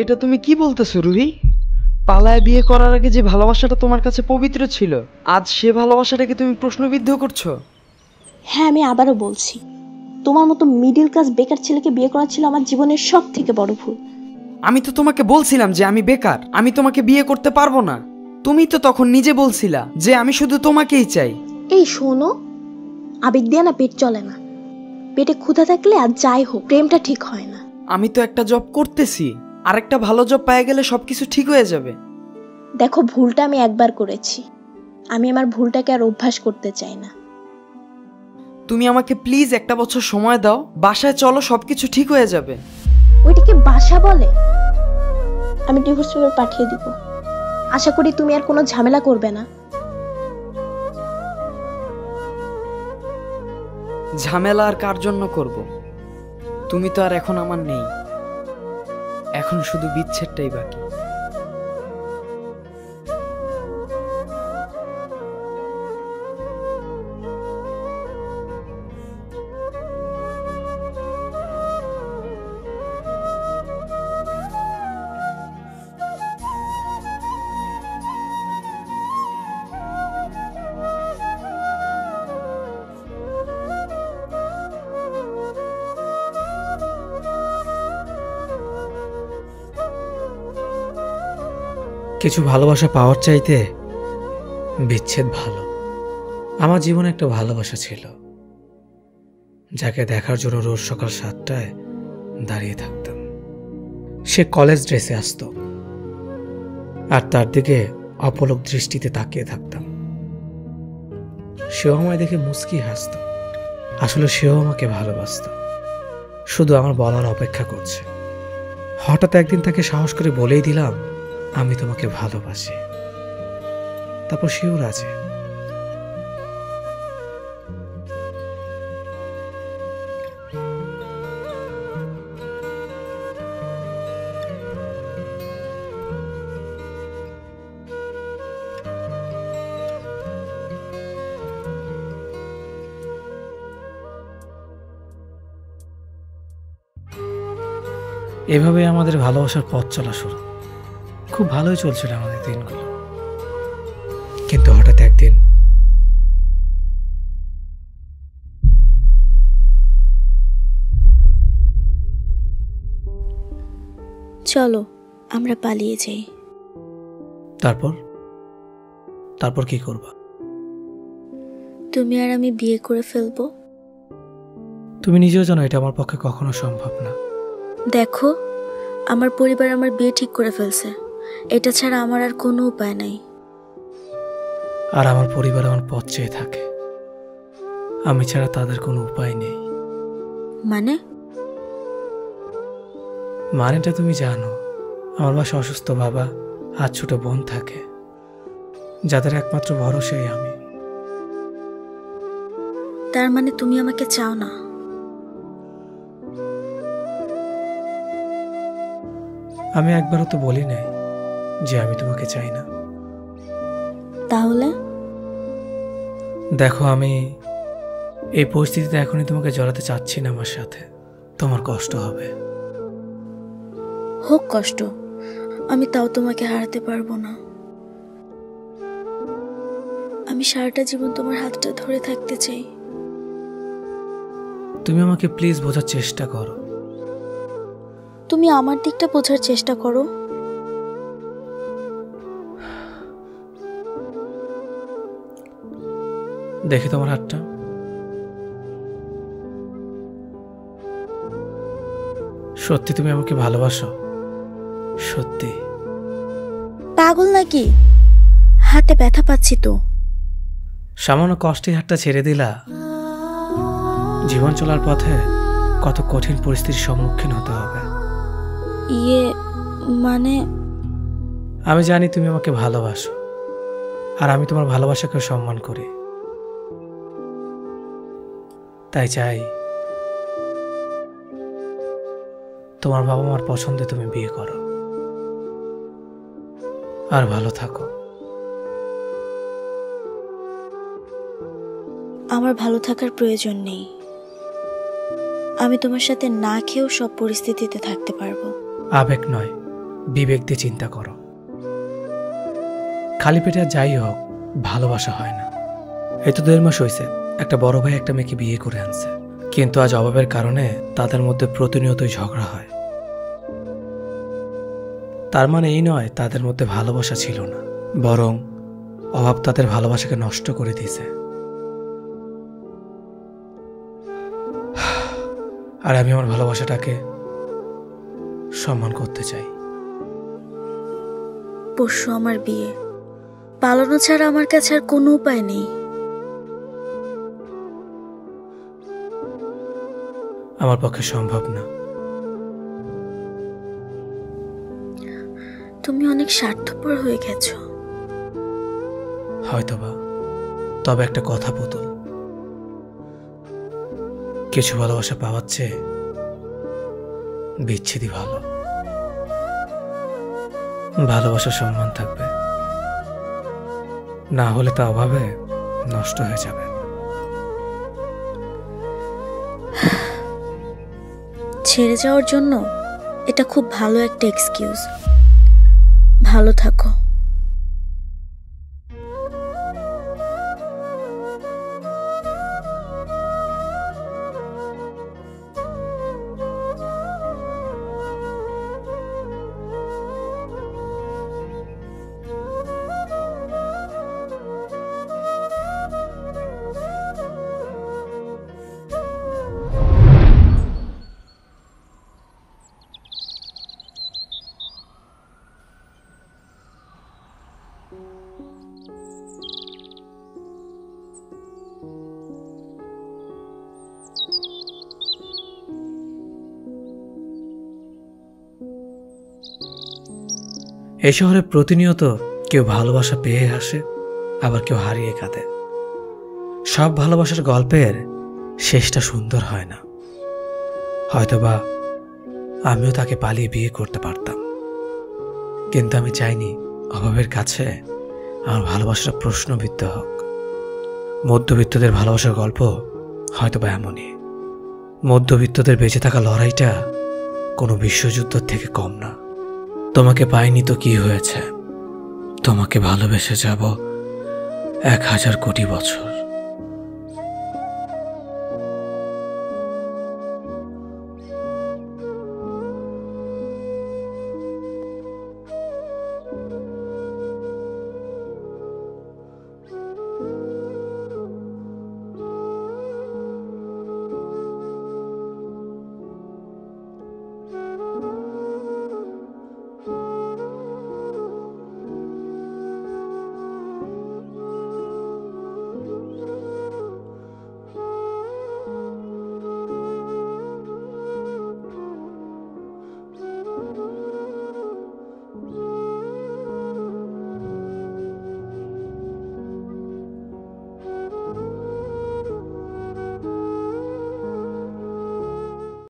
এটা তুমি কি বলতেছো রুহি? পালায় বিয়ে করার আগে যে ভালোবাসাটা তোমার কাছে পবিত্র ছিল, আজ সে ভালোবাসাটাকে তুমি প্রশ্নবিদ্ধ করছো। হ্যাঁ, আমি আবারও বলছি, তোমার মতো মিডিল ক্লাস বেকার ছেলেকে বিয়ে করা ছিল আমার জীবনের সব থেকে বড় ভুল। আমি তো তোমাকে বলছিলাম যে আমি বেকার, আমি তোমাকে বিয়ে করতে পারবো না। তুমি তো তখন নিজে বলছিলা যে আমি শুধু তোমাকেই চাই। এই শোনো, আবেগ দিয়ে না পেট চলে না। পেটে ক্ষুধা থাকলে আর যাই হোক প্রেমটা ঠিক হয় না। আমি তো একটা জব করতেছি, আরেকটা ভালো জব পেয়ে গেলে সবকিছু ঠিক হয়ে যাবে। দেখো, ভুলটা আমি একবার করেছি, আমি আমার ভুলটাকে আর অভ্যাস করতে চাই না। তুমি আমাকে প্লিজ একটা বছর সময় দাও, বাসায় চলো, সবকিছু ঠিক হয়ে যাবে। ওইটাকে বাসা বলে? আমি ডিভোর্স পেপার পাঠিয়ে দিব, আশা করি তুমি আর কোনো ঝামেলা করবে না। ঝামেলা আর কার জন্য করব? তুমি তো আর এখন আমার নেই, এখন শুধু বিচ্ছেদটাই বাকি। কিছু ভালোবাসা পাওয়ার চাইতে বিচ্ছেদ ভালো। আমার জীবনে একটা ভালোবাসা ছিল, যাকে দেখার জন্য রোজ সকাল 7টায় দাঁড়িয়ে থাকতাম। সে কলেজ ড্রেসে আসতো, আর তার দিকে অপলক দৃষ্টিতে তাকিয়ে থাকতাম। সেও আমায় দেখে মুচকি হাসত। আসলে সেও আমাকে ভালোবাসত, শুধু আমার বলার অপেক্ষা করছে। হঠাৎ একদিন তাকে সাহস করে বলেই দিলাম, আমি তোমাকে ভালোবাসি। তারপর সেও রাজি। এভাবে আমাদের ভালোবাসার পথ চলা শুরু। খুব ভালোই চলছিল আমাদের দিনগুলো, কিন্তু হঠাৎ একদিন চলো আমরা পালিয়ে যাই। তারপর তারপর কি করবা? তুমি আর আমি বিয়ে করে ফেলবো। তুমি নিজেও জানো এটা আমার পক্ষে কখনো সম্ভব না। দেখো, আমার পরিবার আমার বিয়ে ঠিক করে ফেলছে, এটা ছাড়া আমার আর কোনো উপায় নাই। আর আমার পরিবার আমার পথ চেয়ে থাকে, আমি ছাড়া তাদের কোনো উপায় নেই। মানেটা তুমি জানো, আমার বাসা অসুস্থ বাবা আর ছোট বোন থাকে, যাদের একমাত্র ভরসাই আমি। তার মানে তুমি আমাকে চাও না? আমি একবারও তো বলি নাই যে আমি তোমাকে চাই না। তাহলে দেখো, আমি এই পরিস্থিতিতে এখনই তোমাকে জড়াতে চাচ্ছি না আমার সাথে, তোমার কষ্ট হবে। হোক কষ্ট, আমি তাও তোমাকে হারাতে পারবো না। আমি সারাটা জীবন তোমার হাতটা ধরে থাকতে চাই। তুমি আমাকে প্লিজ বোঝার চেষ্টা করো। তুমি আমার দিকটা বোঝার চেষ্টা করো। দেখি তোমার হাতটা। সত্যি তুমি আমাকে ভালোবাসো? সত্যি? পাগল নাকি? হাতে ব্যথা পাচ্ছি তো। সামান্য কষ্টে হাতটা ছেড়ে দিলা। জীবন চলার পথে কত কঠিন পরিস্থিতির সম্মুখীন হতে হবে। মানে আমি জানি তুমি আমাকে ভালোবাসো, আর আমি তোমার ভালোবাসাকে সম্মান করি। তাই চাই তোমার বাবা মার পছন্দে তুমি বিয়ে করো, আর ভালো থাকো। আমার ভালো থাকার প্রয়োজন নেই, আমি তোমার সাথে না খেয়েও সব পরিস্থিতিতে থাকতে পারবো। আবেগ নয়, বিবেক দিয়ে চিন্তা করো। খালি পেটে আর যাই হোক, ভালোবাসা হয় না। এই তো 1.5 মাস হয়েছে একটা বড় ভাই একটা মেয়েকে বিয়ে করে আনছে, কিন্তু আজ অভাবের কারণে তাদের মধ্যে প্রতিনিয়তই ঝগড়া হয়। তার মানে এই নয় তাদের মধ্যে ভালোবাসা ছিল না, বরং অভাব তাদের ভালোবাসাকে নষ্ট করে দিয়েছে। আর আমি আমার ভালোবাসাটাকে সম্মান করতে চাই। পরশু আমার বিয়ে, পালানো ছাড়া আমার কাছে আর কোনো উপায় নেই। আমার পক্ষে সম্ভব না। তুমি অনেক স্বার্থপর হয়ে গেছো। হয়তোবা, তবে একটা কথা পুতুল, কিছু ভালোবাসা পাওয়ার চেয়ে বিচ্ছেদই ভালো। ভালোবাসা সম্মান থাকবে, না হলে তা অভাবে নষ্ট হয়ে যাবে। ছেড়ে যাওয়ার জন্য এটা খুব ভালো একটা এক্সকিউজ। ভালো থাকো। এই শহরে প্রতিনিয়ত কেউ ভালোবাসা পেয়ে আসে, আবার কেউ হারিয়ে কাঁদে। সব ভালোবাসার গল্পের শেষটা সুন্দর হয় না। হয়তোবা আমিও তাকে পালিয়ে বিয়ে করতে পারতাম, কিন্তু আমি চাইনি অভাবের কাছে আমার ভালোবাসাটা প্রশ্নবিদ্ধ হোক। মধ্যবিত্তদের ভালোবাসার গল্প হয়তোবা এমনই। মধ্যবিত্তদের বেঁচে থাকা লড়াইটা কোনো বিশ্বযুদ্ধ থেকে কম না। তোমাকে পাইনি তো কি হয়েছে, তোমাকে ভালোবেসে যাব 1000 কোটি বছর।